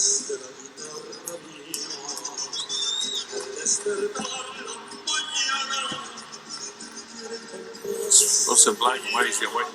Those are black and white. He's got white.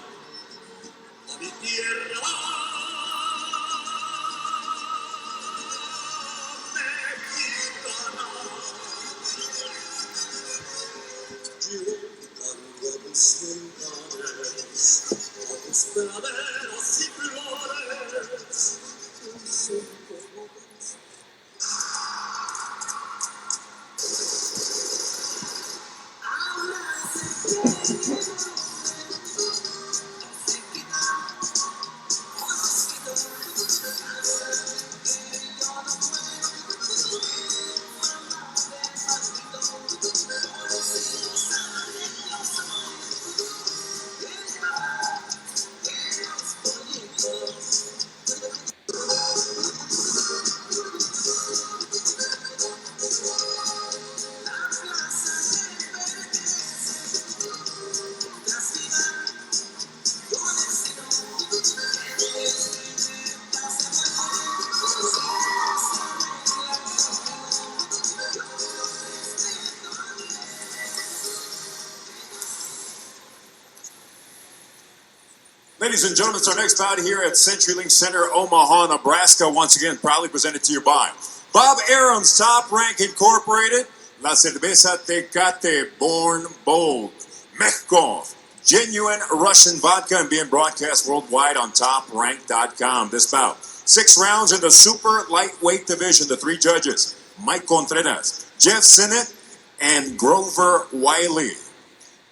Ladies and gentlemen, it's our next bout here at CenturyLink Center, Omaha, Nebraska. Once again, proudly presented to you by Bob Aaron's Top Rank Incorporated, La Cerveza Tecate, Born Bold, Mexico, genuine Russian vodka, and being broadcast worldwide on TopRank.com. This bout, 6 rounds in the super lightweight division. The 3 judges, Mike Contreras, Jeff Sinnott, and Grover Wiley.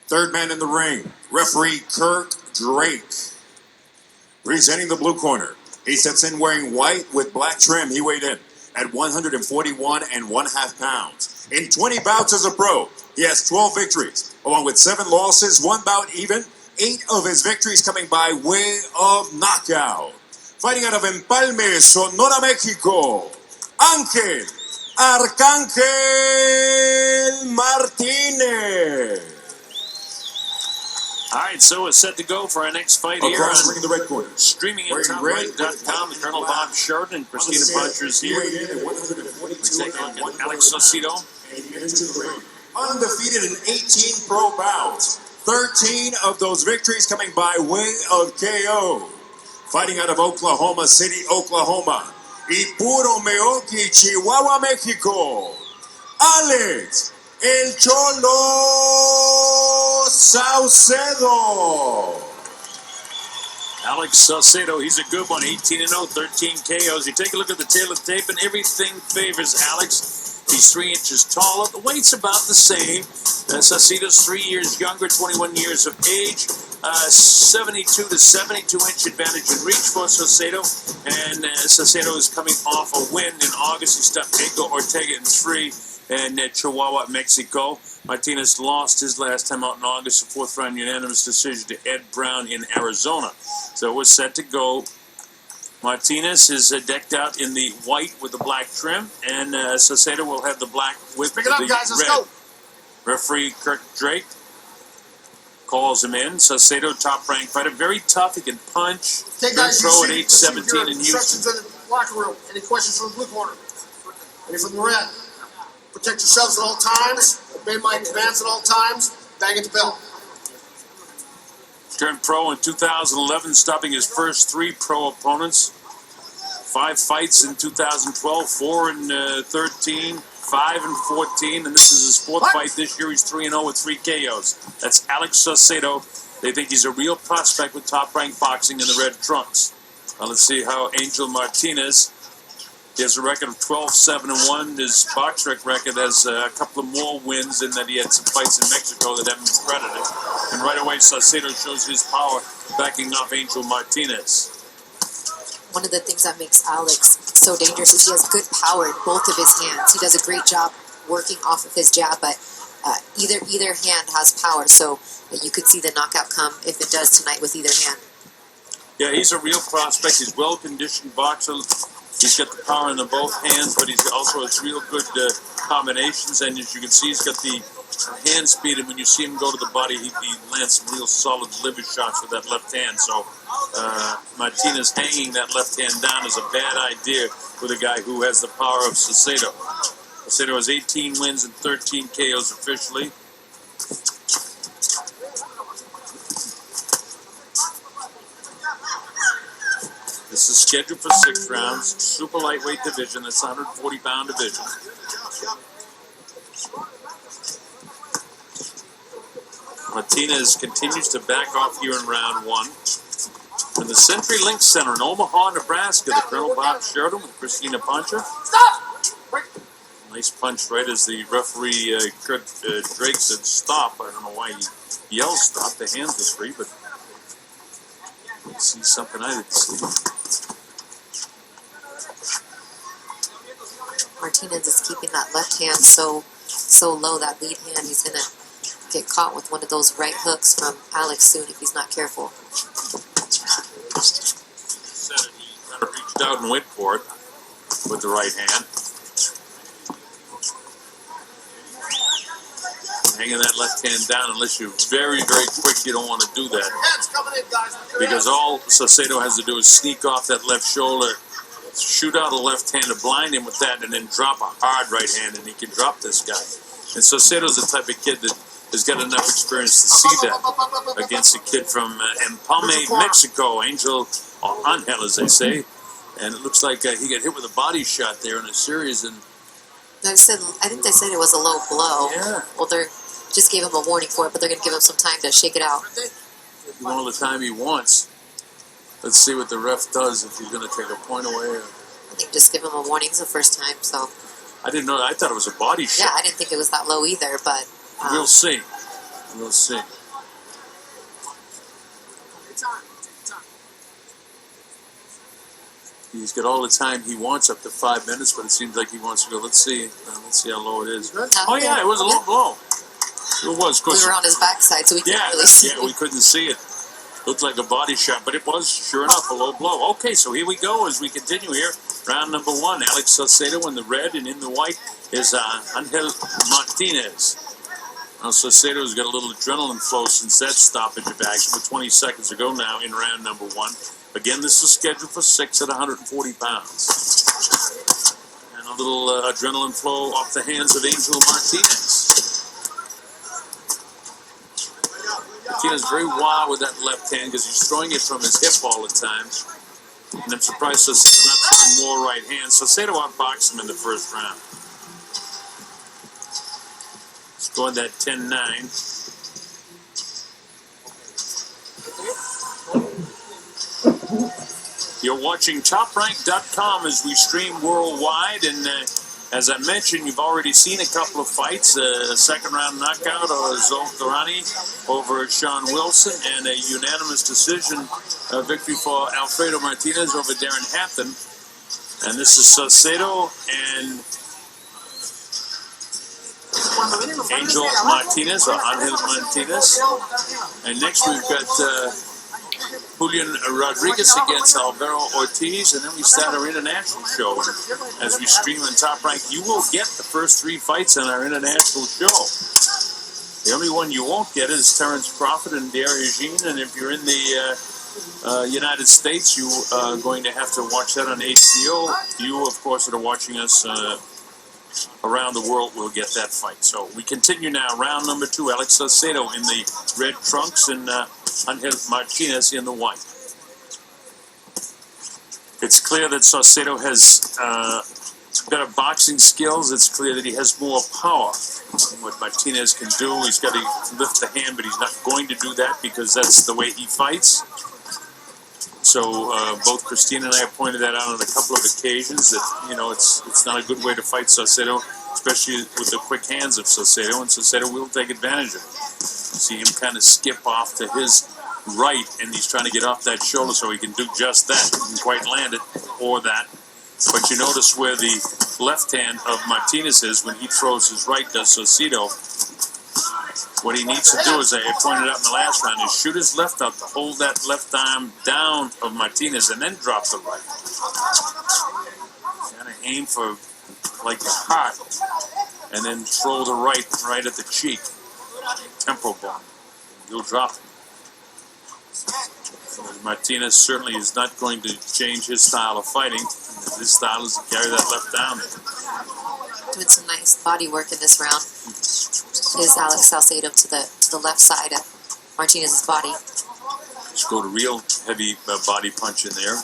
Third man in the ring, referee Kirk Drake. Presenting the blue corner, he steps in wearing white with black trim. He weighed in at 141.5 pounds. In 20 bouts as a pro, he has 12 victories, along with 7 losses, 1 bout even, 8 of his victories coming by way of knockout. Fighting out of Empalme, Sonora, Mexico, Angel Arcángel Martínez. All right, so it's set to go for our next fight here on the red corner. streaming at TopRank.com. Colonel Bob Sheridan and Christina Buncher is here. Let's take a look at Alex Saucedo. Undefeated in 18 pro bouts. 13 of those victories coming by way of KO. Fighting out of Oklahoma City, Oklahoma. Y Puro Meoqui, Chihuahua, Mexico. Alex El Cholo Saucedo. Alex Saucedo, he's a good one. 18-0, 13 KOs. You take a look at the tail of tape, and everything favors Alex. He's 3 inches taller. The weight's about the same. Saucedo's 3 years younger, 21 years of age. 72 to 72-inch advantage in reach for Saucedo. And Saucedo is coming off a win in August. He stopped Diego Ortega in 3 in Chihuahua, Mexico. Martinez lost his last time out in August, a 4th-round unanimous decision to Ed Brown in Arizona. So we're set to go. Martinez is decked out in the white with the black trim, and Saucedo will have the black with the red. Let's go. Referee Kirk Drake calls him in. Saucedo, top-ranked fighter, very tough. He can punch. Okay, guys, throw at age 17 in Houston. In the locker room. Any questions from the blue corner? Any from the red? Protect yourselves at all times. Obey my commands at all times. Bang at the bell. Turned pro in 2011, stopping his first 3 pro opponents. 5 fights in 2012, 4 in 13, 5 in 14, and this is his 4th fight this year. He's 3-0 with 3 KOs. That's Alex Saucedo. They think he's a real prospect with top-ranked boxing in the red trunks. Now let's see how Angel Martínez. He has a record of 12-7-1. His box record has a couple of more wins in that he had some fights in Mexico that haven't been credited. And right away, Saucedo shows his power, backing off Angel Martínez. One of the things that makes Alex so dangerous is he has good power in both of his hands. He does a great job working off of his jab, but either hand has power. So you could see the knockout come if it does tonight with either hand. Yeah, he's a real prospect. He's well-conditioned boxer. He's got the power in both hands, but he's also has real good combinations. And as you can see, he's got the hand speed. And when you see him go to the body, he lands some real solid liver shots with that left hand. So Martinez hanging that left hand down is a bad idea with a guy who has the power of Saucedo. Saucedo has 18 wins and 13 KOs officially. This is scheduled for 6 rounds. Super lightweight division. That's 140-pound division. Martinez continues to back off here in round 1. In the Century Link Center in Omaha, Nebraska, the Colonel Bob Sheridan with Christina Poncher. Nice punch right as the referee, Kurt Drake, said stop. I don't know why he yelled stop. The hands were free, but I see something I didn't see. Martinez is keeping that left hand so low, that lead hand. He's going to get caught with one of those right hooks from Alex soon if he's not careful. Said it, he kind of reached out and went for it with the right hand. Hanging that left hand down, unless you're very, very quick, you don't want to do that. Because all Saucedo has to do is sneak off that left shoulder, shoot out a left hand to blind him with that, and then drop a hard right hand, and he can drop this guy. And Saucedo's the type of kid that has got enough experience to see that against a kid from Empalme, Mexico, Angel, or Angel, as they say. And it looks like he got hit with a body shot there in a series. And I think they said it was a low blow. Yeah. Well, they just gave him a warning for it, but they're going to give him some time to shake it out. all the time he wants. Let's see what the ref does, if he's going to take a point away. I think just give him a warning. It's the first time, so. I didn't know. I thought it was a body shot. Yeah, I didn't think it was that low either, but. We'll see. We'll see. He's got all the time he wants, up to 5 minutes, but it seems like he wants to go. Let's see. Let's see how low it is. Oh, yeah, it was a low blow. It was. Of course, we were on his backside, so we couldn't really see. Yeah, we couldn't see it. Looked like a body shot, but it was, sure enough, a low blow. Okay, so here we go as we continue here. Round number one. Alex Saucedo in the red, and in the white is Angel Martínez. Now, Saucedo's got a little adrenaline flow since that stoppage of action with 20 seconds to go now in round number one. Again, this is scheduled for 6 at 140 pounds. And a little adrenaline flow off the hands of Angel Martínez. Martínez very wild with that left hand because he's throwing it from his hip all the time. And I'm surprised Saucedo not throwing more right hands. Saucedo outboxed him in the first round. Scored that 10-9. You're watching TopRank.com as we stream worldwide, and as I mentioned, you've already seen a couple of fights, a second-round knockout of Zoltarani over Sean Wilson, and a unanimous decision victory for Alfredo Martinez over Darren Hampton. And this is Saucedo and Angel Martínez, or Angel Martínez. And next we've got Julian Rodriguez against Alvaro Ortiz, and then we start our international show. And as we stream on Top Rank, you will get the first 3 fights on our international show. The only one you won't get is Terrence Crawford and Darius Jean, and if you're in the United States, you are going to have to watch that on HBO. You, of course, that are watching us around the world will get that fight. So we continue now. Round number 2. Alex Saucedo in the red trunks and Angel Martínez in the white. It's clear that Saucedo has better boxing skills. It's clear that he has more power than what Martinez can do. He's got to lift the hand, but he's not going to do that because that's the way he fights. So both Christina and I have pointed that out on a couple of occasions that, you know, it's not a good way to fight Saucedo, especially with the quick hands of Saucedo, and Saucedo will take advantage of it. See him kind of skip off to his right, and he's trying to get off that shoulder so he can do just that. He didn't quite land it, or that. But you notice where the left hand of Martinez is when he throws his right, does Saucedo. What he needs to do, as I pointed out in the last round, is shoot his left out to hold that left arm down of Martinez and then drop the right. Kind of aim for like the heart and then throw the right at the cheek. Tempo ball. You'll drop it. Martinez certainly is not going to change his style of fighting. His style is to carry that left down. Doing some nice body work in this round. Is Alex Saucedo to the left side of Martinez's body. Just go to real heavy body punch in there.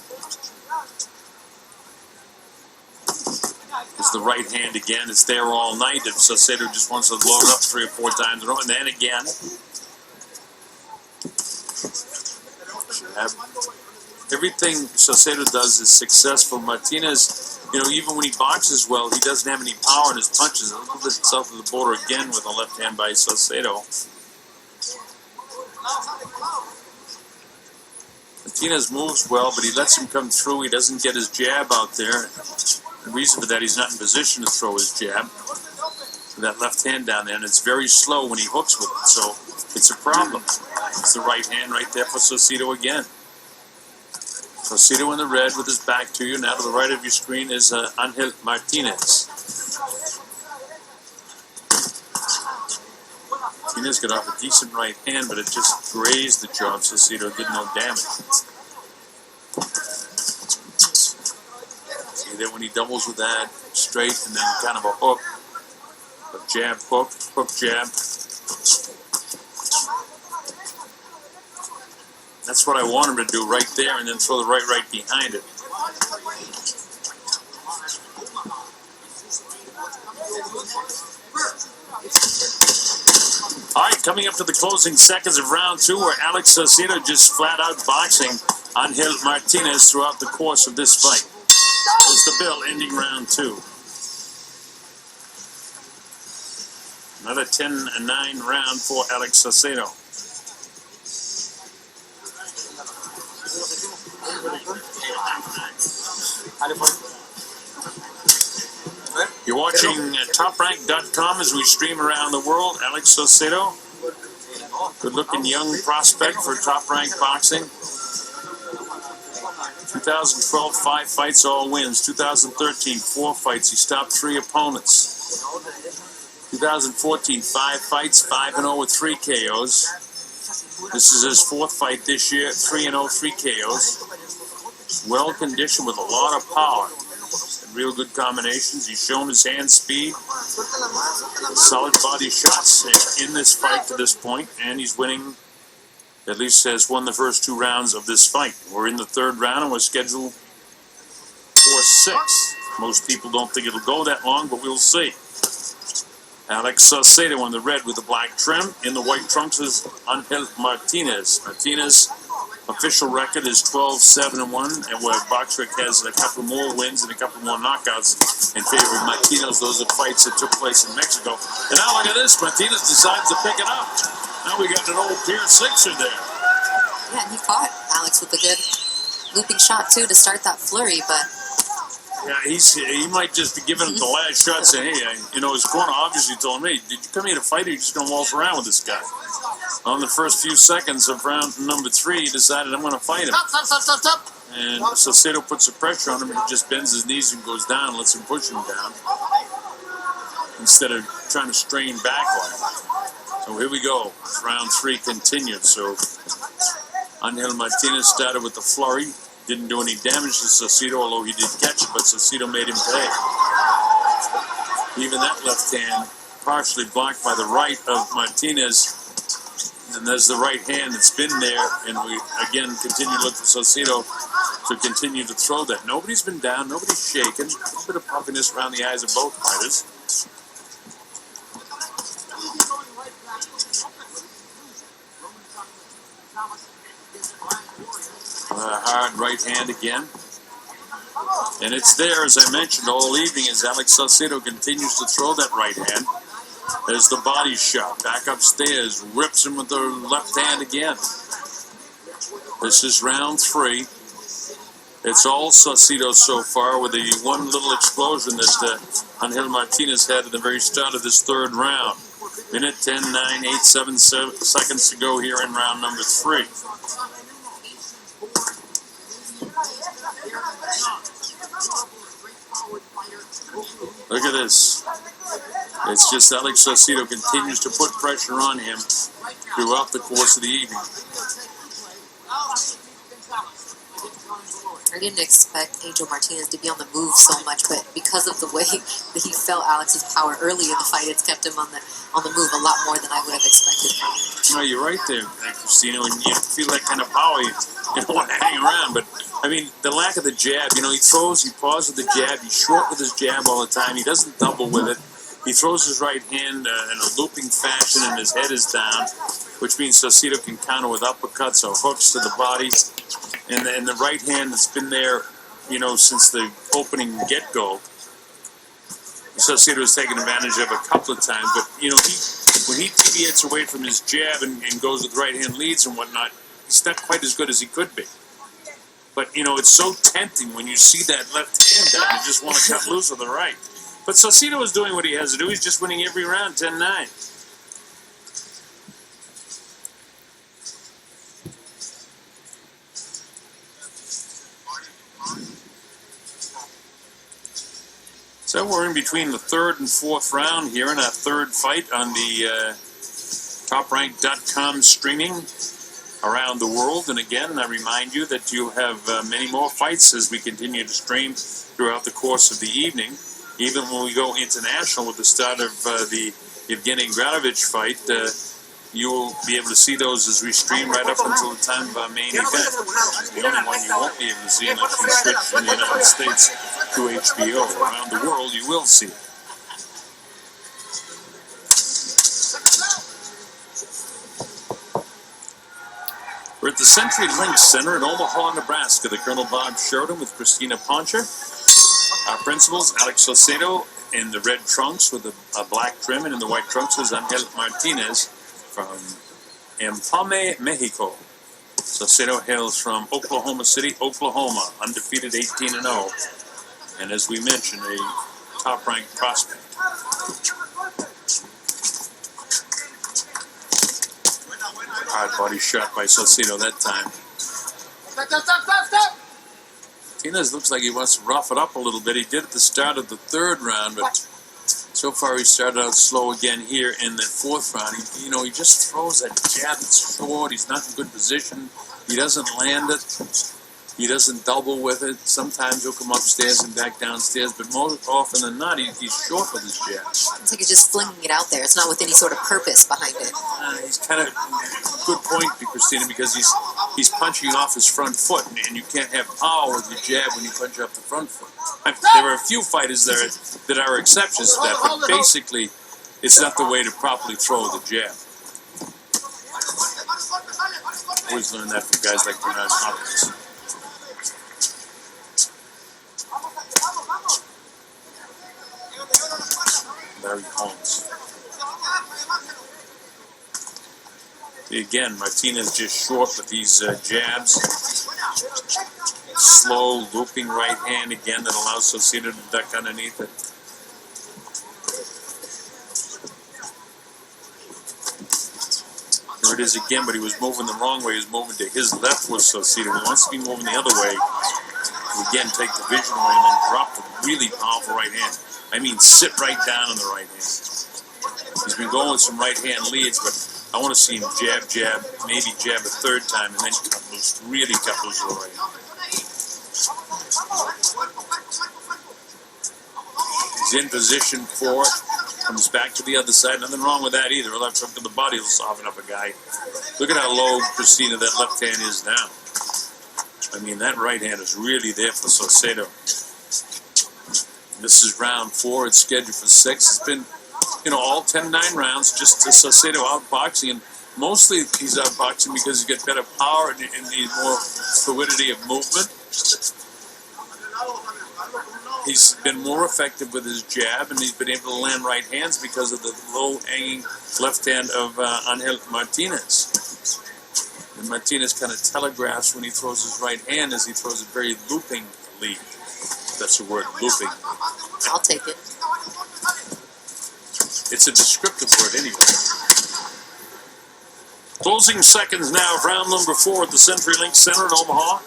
It's the right hand again. It's there all night. If Saucedo just wants to load up 3 or 4 times in a row, and then again. Everything Saucedo does is successful. Martinez, even when he boxes well, he doesn't have any power in his punches. A little bit south of the border again with a left hand by Saucedo. Martinez moves well, but he lets him come through. He doesn't get his jab out there. The reason for that, he's not in position to throw his jab. That left hand down there, and it's very slow when he hooks with it, so it's a problem. It's the right hand right there for Saucedo again. Saucedo in the red with his back to you. Now to the right of your screen is Angel Martínez. Martínez got off a decent right hand, but it just grazed the jaw of Saucedo, did no damage. See there when he doubles with that, straight, and then kind of a hook. A jab, hook, hook, jab. That's what I want him to do right there, and then throw the right behind it. All right, coming up to the closing seconds of round 2, where Alex Saucedo just flat out boxing Angel Martínez throughout the course of this fight. There's the bell ending round 2. Another 10-9 round for Alex Saucedo. You're watching TopRank.com as we stream around the world. Alex Saucedo, good-looking young prospect for Top Rank Boxing. 2012, 5 fights, all wins. 2013, 4 fights. He stopped 3 opponents. 2014, 5 fights, 5-0 with 3 KOs. This is his 4th fight this year, 3-0, 3 KOs. Well conditioned with a lot of power. And real good combinations. He's shown his hand speed. Solid body shots in this fight to this point. And he's winning, at least has won the first 2 rounds of this fight. We're in the 3rd round and we're scheduled for 6. Most people don't think it'll go that long, but we'll see. Alex Saucedo in the red with the black trim. In the white trunks is Angel Martínez. Martínez official record is 12-7-1, and where Boxrec has a couple more wins and a couple more knockouts in favor of Martínez. Those are fights that took place in Mexico. And now look at this, Martínez decides to pick it up. Now we got an old Pier 6er there. Yeah, and he caught Alex with a good looping shot too to start that flurry, but yeah, he might just be giving him the last shot, saying, hey, his corner obviously told me, did you come here to fight or are you just going to waltz around with this guy? On the first few seconds of round number 3, he decided, I'm going to fight him. Stop. And Saucedo puts the pressure on him. He just bends his knees and goes down, lets him push him down, instead of trying to strain back on him. So here we go. Round 3 continued. So Angel Martínez started with the flurry. Didn't do any damage to Saucedo, although he did catch it, but Saucedo made him pay. Even that left hand partially blocked by the right of Martinez. And there's the right hand that's been there, and we again continue to look for Saucedo to continue to throw that. Nobody's been down, nobody's shaken. A little bit of puffiness around the eyes of both fighters. Hard right hand again. And it's there, as I mentioned, all evening as Alex Saucedo continues to throw that right hand. There's the body shot. Back upstairs. Rips him with the left hand again. This is round 3. It's all Saucedo so far, with the one little explosion that Angel Martínez had at the very start of this 3rd round. Minute 10, 9, 8, 7 seconds to go here in round number 3. Look at this. It's just Alex Saucedo continues to put pressure on him throughout the course of the evening. I didn't expect Angel Martinez to be on the move so much, but because of the way that he felt Alex's power early in the fight, it's kept him on the move a lot more than I would have expected from him. No, you're right there, Christina. When you feel that kind of power, you don't want to hang around. But, I mean, the lack of the jab, he throws, he pauses with the jab, he's short with his jab all the time, he doesn't double with it. He throws his right hand in a looping fashion and his head is down, which means Saucedo can counter with uppercuts or hooks to the body. And the right hand that's been there, since the opening get-go, Saucedo has taken advantage of a couple of times. But, when he deviates away from his jab and goes with right-hand leads and whatnot, he's not quite as good as he could be. But, it's so tempting when you see that left hand down. You just want to cut loose with the right. But Saucedo is doing what he has to do. He's just winning every round, 10-9. So we're in between the third and fourth round here in our third fight on the TopRank.com streaming around the world. And again, I remind you that you have many more fights as we continue to stream throughout the course of the evening. Even when we go international with the start of the Evgeny Granovich fight, you will be able to see those as we stream right up until the time of our main event. The only one you won't be able to see unless you switch from the United States to HBO. Around the world, you will see it. We're at the Century Link Center in Omaha, Nebraska. The Colonel Bob Sheridan with Christina Poncher. Our principals, Alex Saucedo in the red trunks with a black trim, and in the white trunks is Angel Martínez from Empalme, Mexico. Saucedo hails from Oklahoma City, Oklahoma, undefeated 18-0. And as we mentioned, a top-ranked prospect. Hard body shot by Saucedo that time. Martinez looks like he wants to rough it up a little bit. He did at the start of the third round, but so far he started out slow again here in the fourth round. He just throws that jab that's short. He's not in good position. He doesn't land it. He doesn't double with it. Sometimes he'll come upstairs and back downstairs, but more often than not, he's short with his jab. It's like he's just flinging it out there. It's not with any sort of purpose behind it. He's kind of good point, Christina, because he's punching off his front foot, and you can't have power with your jab when you punch off the front foot. There are a few fighters there that are exceptions to that, but basically, it's not the way to properly throw the jab. Always learn that from guys like Bernard Hopkins. Larry Holmes. Again, Martinez just short with these jabs. Slow, looping right hand again that allows Saucedo to duck underneath it. Here it is again, but he was moving the wrong way. He was moving to his left with Saucedo. He wants to be moving the other way. Again, take the vision away and then drop the really powerful right hand. I mean, sit right down on the right hand. He's been going with some right hand leads, but I want to see him jab, maybe jab a third time, and then cut loose, really cut loose with the right hand. He's in position for it. Comes back to the other side. Nothing wrong with that either. A left hook to the body will soften up a guy. Look at how low, Christina, that left hand is now. I mean, that right hand is really there for Saucedo. This is round 4. It's scheduled for 6. It's been, all 10-9 rounds just to Saucedo outboxing. And mostly he's outboxing because he's got better power and the more fluidity of movement. He's been more effective with his jab, and he's been able to land right hands because of the low-hanging left hand of Angel Martinez. And Martinez kind of telegraphs when he throws his right hand as he throws a very looping lead. That's the word, looping. I'll take it. It's a descriptive word anyway. Closing seconds now of round number 4 at the CenturyLink Center in Omaha.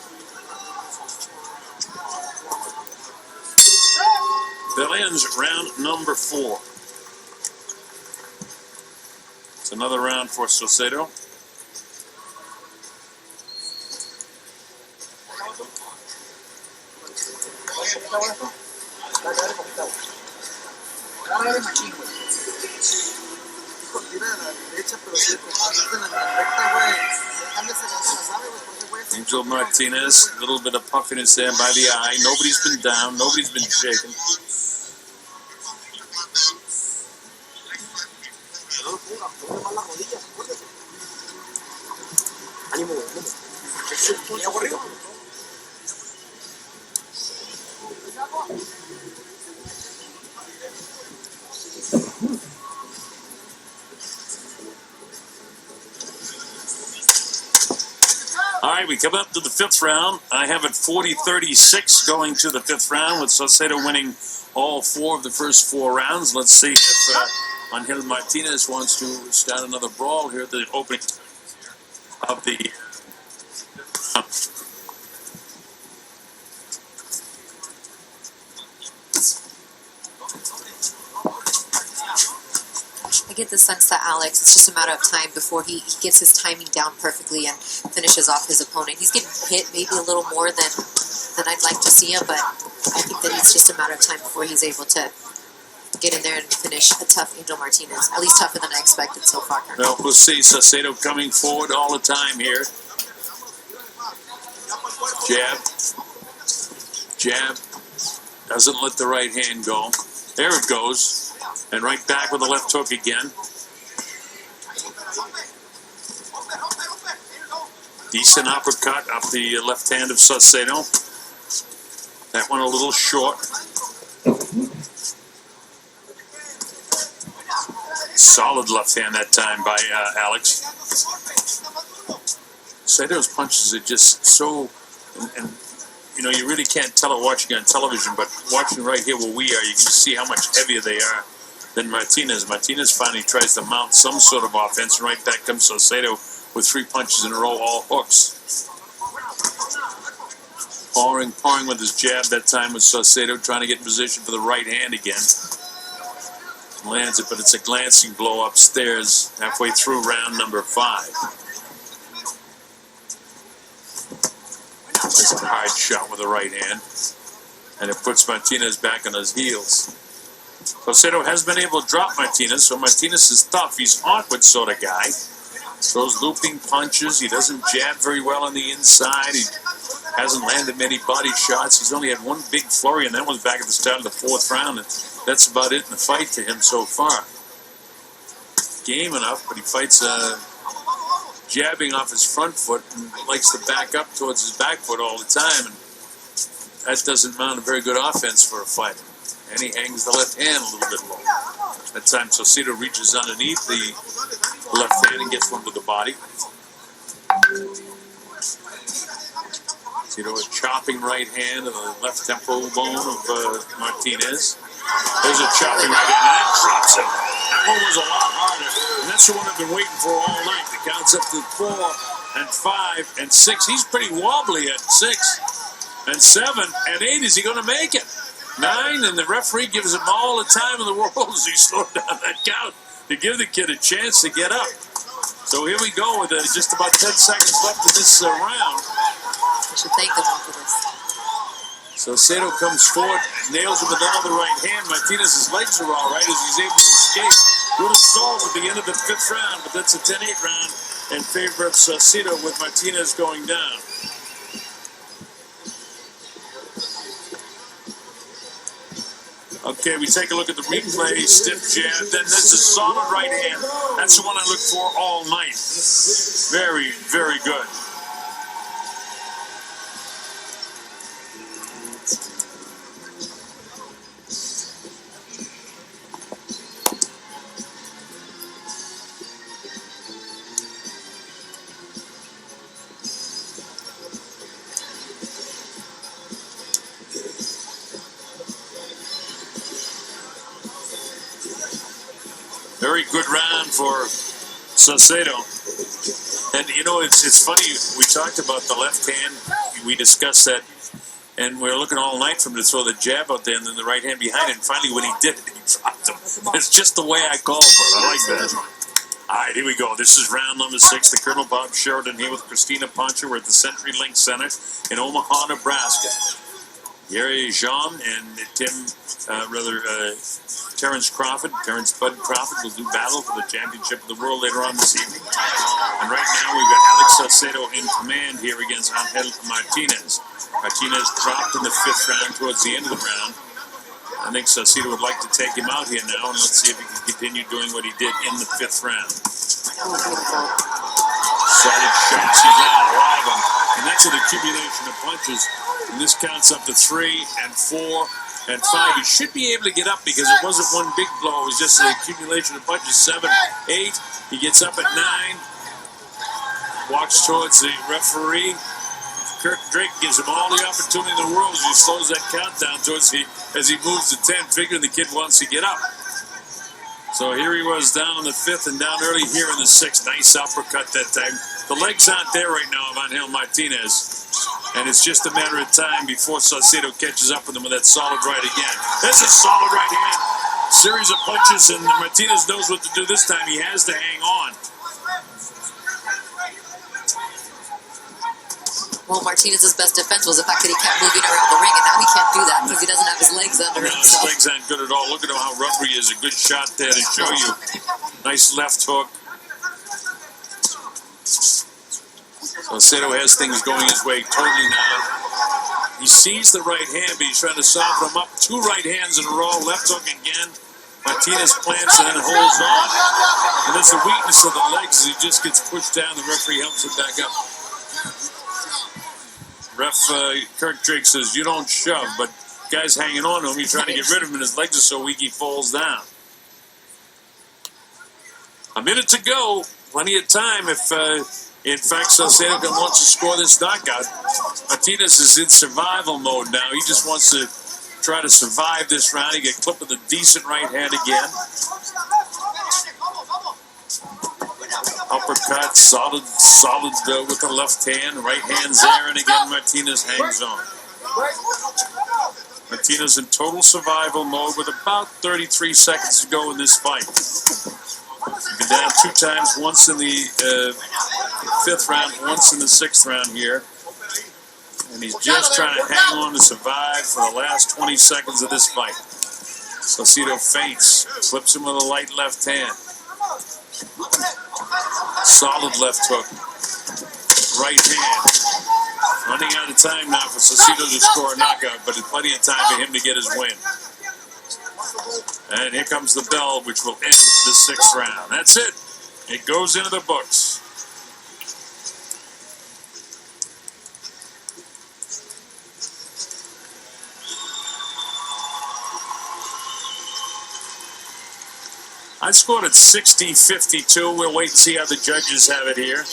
That ends round number 4. It's another round for Saucedo. Angel Martínez, a little bit of puffiness there by the eye. Nobody's been down. Nobody's been shaken. All right, we come up to the fifth round. I have it 40-36 going to the fifth round with Saucedo winning all four of the first four rounds. Let's see if Angel Martínez wants to start another brawl here at the opening of the I get the sense that Alex, it's just a matter of time before he gets his timing down perfectly and finishes off his opponent. He's getting hit maybe a little more than I'd like to see him, but I think that it's just a matter of time before he's able to get in there and finish a tough Angel Martínez. At least tougher than I expected so far. Well, we'll see. Saucedo coming forward all the time here. Jab. Jab. Doesn't let the right hand go. There it goes. And right back with the left hook again. Decent uppercut up the left hand of Saucedo. That one a little short. Solid left hand that time by Alex. Saucedo's punches are just so... And you know, you really can't tell it watching on television, but watching right here where we are, you can see how much heavier they are than Martinez. Martinez finally tries to mount some sort of offense, and right back comes Saucedo with 3 punches in a row, all hooks. Pawing with his jab that time with Saucedo, trying to get in position for the right hand again. Lands it, but it's a glancing blow upstairs halfway through round number 5. It's a hard shot with the right hand, and it puts Martinez back on his heels. Saucedo has been able to drop Martinez, so Martinez is tough. He's an awkward sort of guy. Throws looping punches. He doesn't jab very well on the inside. He hasn't landed many body shots. He's only had one big flurry, and that was back at the start of the 4th round. And that's about it in the fight for him so far. Game enough, but he fights jabbing off his front foot and likes to back up towards his back foot all the time. And that doesn't mount a very good offense for a fighter. And he hangs the left hand a little bit low. That time Saucedo reaches underneath the left hand and gets one to the body. Saucedo a chopping right hand to the left temporal bone of Martinez. There's a chopping right hand, and that drops him. That one was a lot harder, and that's the one I've been waiting for all night. The counts up to 4 and 5 and 6. He's pretty wobbly at 6 and 7 and 8. Is he going to make it? 9, and the referee gives him all the time in the world as he slowed down that count to give the kid a chance to get up. So here we go with just about 10 seconds left in this round. I should thank them for this. Saucedo comes forward, nails him with another right hand. Martinez's legs are all right as he's able to escape. Little stall at the end of the 5th round, but that's a 10-8 round in favor of Saucedo with Martinez going down. Okay, we take a look at the replay. Stiff jab, then there's a solid right hand. That's the one I look for all night. Very, very good. Very good round for Saucedo. And, you know, it's funny. We talked about the left hand. We discussed that. And we're looking all night for him to throw the jab out there and then the right hand behind it. And finally, when he did it, he dropped him. It's just the way I call it, but I like that. All right, here we go. This is round number 6. The Colonel Bob Sheridan here with Christina Poncher. We're at the CenturyLink Center in Omaha, Nebraska. Gary Jean and Terrence Bud Crawford will do battle for the championship of the world later on this evening. And right now we've got Alex Saucedo in command here against Angel Martínez. Martinez dropped in the 5th round towards the end of the round. I think Saucedo would like to take him out here now, and let's see if he can continue doing what he did in the 5th round. Solid shots, he's on a lot of them. And that's an accumulation of punches. And this counts up to 3 and 4 and 5. He should be able to get up because it wasn't one big blow. It was just an accumulation of punches. 7, 8. He gets up at 9. Walks towards the referee. Kirk Drake gives him all the opportunity in the world as he slows that countdown as he moves to 10, figuring the kid wants to get up. So here he was down in the 5th and down early here in the 6th. Nice uppercut that time. The legs aren't there right now of Angel Martínez. And it's just a matter of time before Saucedo catches up with him with that solid right again. There's a solid right hand. Series of punches, and Martinez knows what to do this time. He has to hang on. Well, Martinez's best defense was the fact that he kept moving around the ring, and now he can't do that because he doesn't have his legs under him. His legs aren't good at all. Look at him, how rubbery he is. A good shot there to show you. Nice left hook. Saucedo has things going his way totally now. He sees the right hand, but he's trying to soften him up. 2 right hands in a row. Left hook again. Martinez plants and then holds on. And it's the weakness of the legs as he just gets pushed down. The referee helps him back up. Ref Kirk Drake says, you don't shove, but guy's hanging on to him. He's trying to get rid of him, and his legs are so weak he falls down. A minute to go. Plenty of time if, in fact, Saucedo wants to score this knockout. Martinez is in survival mode now. He just wants to try to survive this round. He get clipped with a decent right hand again. Uppercut, solid with the left hand. Right hand's there, and again Martinez hangs on. Martinez in total survival mode with about 33 seconds to go in this fight. He's been down 2 times, once in the 5th round, once in the 6th round here. And he's just trying to hang on to survive for the last 20 seconds of this fight. Saucedo feints, clips him with a light left hand. Solid left hook. Right hand. Running out of time now for Saucedo to score a knockout, but there's plenty of time for him to get his win. And here comes the bell, which will end the 6th round. That's it. It goes into the books. I scored at 60-52. We'll wait and see how the judges have it here.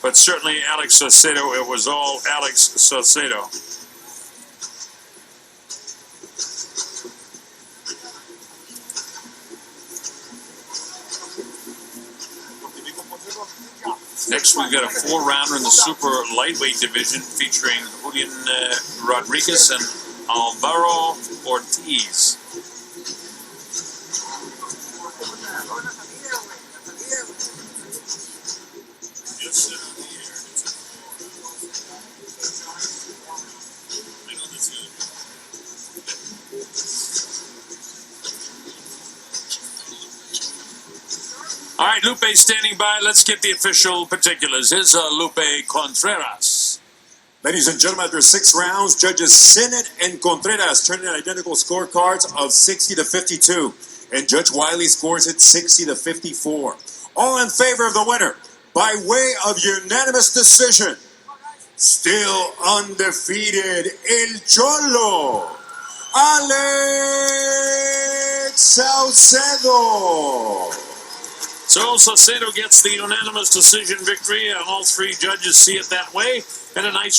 But certainly Alex Saucedo, it was all Alex Saucedo. Next, we've got a 4-rounder in the super lightweight division featuring Julian Rodriguez and Alvaro Ortiz. All right, Lupe standing by. Let's get the official particulars. Here's Lupe Contreras. Ladies and gentlemen, after 6 rounds, judges Sinnott and Contreras turn in identical scorecards of 60-52. And Judge Wiley scores it 60-54. All in favor of the winner by way of unanimous decision. Still undefeated, El Cholo, Alex El Cholo. So Saucedo gets the unanimous decision victory. All 3 judges see it that way. And a nice